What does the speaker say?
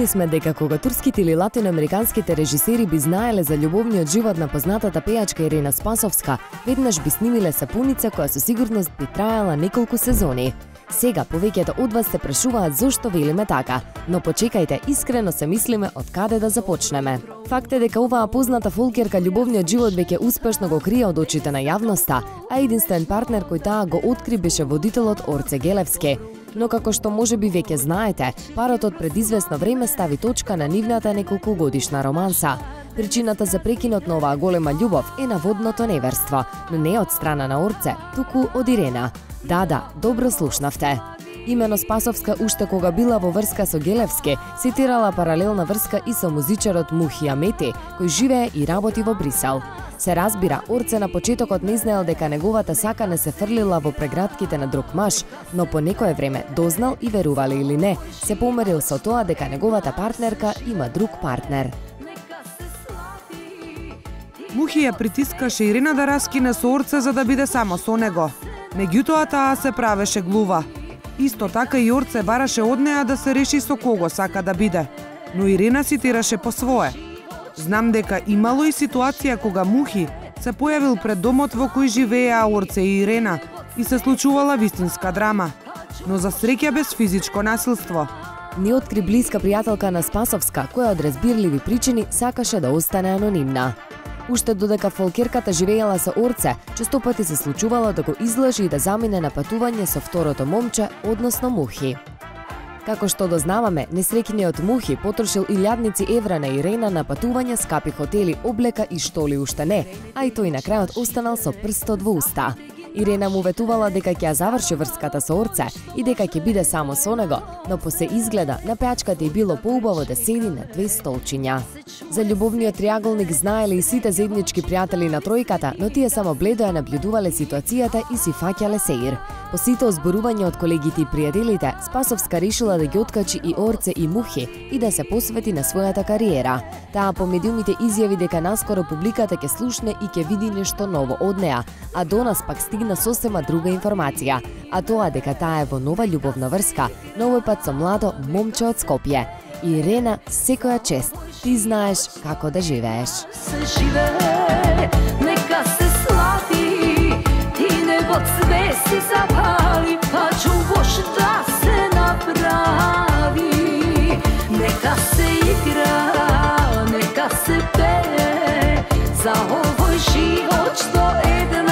Мислели сме дека кога турските или латиноамериканските режисери би знаеле за љубовниот живот на познатата пејачка Ирена Спасовска, веднаш би снимиле сапуница која со сигурност би траела неколку сезони. Сега повеќето од вас се прашуваат зошто велиме така, но почекајте, искрено се мислиме од каде да започнеме. Факт е дека оваа позната фолкерка љубовниот живот веќе успешно го крие од очите на јавноста, а единствен партнер кој таа го откри беше водителот Орце Гелевски. Но како што можеби веќе знаете, паротот пред известно време стави точка на нивната неколкогодишна романса. Причината за прекинот на оваа голема љубов е наводното неверство, но не од страна на Орце, туку од Ирена. Да, добро слушнавте. Имено Спасовска уште кога била во врска со Гелевски, цитирала паралелна врска и со музичарот Мухи Амети, кој живее и работи во Брисел. Се разбира, Орце на почетокот не знаел дека неговата сака не се фрлила во прегратките на друг маж, но по некое време дознал и верували или не, се померил со тоа дека неговата партнерка има друг партнер. Мухи ја притискаше Ирена да раскине со Орце за да биде само со него. Меѓутоа таа се правеше глува. Исто така и Орце бараше од неа да се реши со кого сака да биде, но Ирена си тираше по свое. Знам дека имало и ситуација кога Мухи се појавил пред домот во кој живееа Орце и Ирена и се случувала вистинска драма, но за среќа без физичко насилство. Ни откри блиска пријателка на Спасовска, која од разбирливи причини сакаше да остане анонимна. Уште додека фолкерката живеела со Орце, често пати се случувало да го излажи и да замине на патување со второто момче, односно Мухи. Како што дознаваме, несреќниот Мухи потрошил илјадници евра на Ирена на патување, скапи хотели, облека и што ли уште не, а и тој на крајот останал со прстот во уста. Ирена му ветувала дека ќе ја заврши врската со Орце и дека ќе биде само со него, но по се изгледа на пејачката е било поубаво да седи на две столчиња. За љубовниот триаголник знаеле и сите заеднички пријатели на тројката, но тие само бледо ја наблюдувале ситуацијата и си фаќале сеир. По сите озборувања од колегите и пријателите, Спасовска решила да ги откачи и Орце и Мухи и да се посвети на својата кариера. Таа по медиумите изјави дека наскоро публиката ќе слушне и ќе види нешто ново од неа, а до нас пак стигна сосема друга информација, а тоа дека таа е во нова љубовна врска, но овој пат со младо момче од Скопје. Ирена, секоја чест, ти знаеш како да живееш. Се живее, нека се слави, ти него цвеси запали, па чуваш да се направи. Нека се игра, нека се пее, за овој живот што еден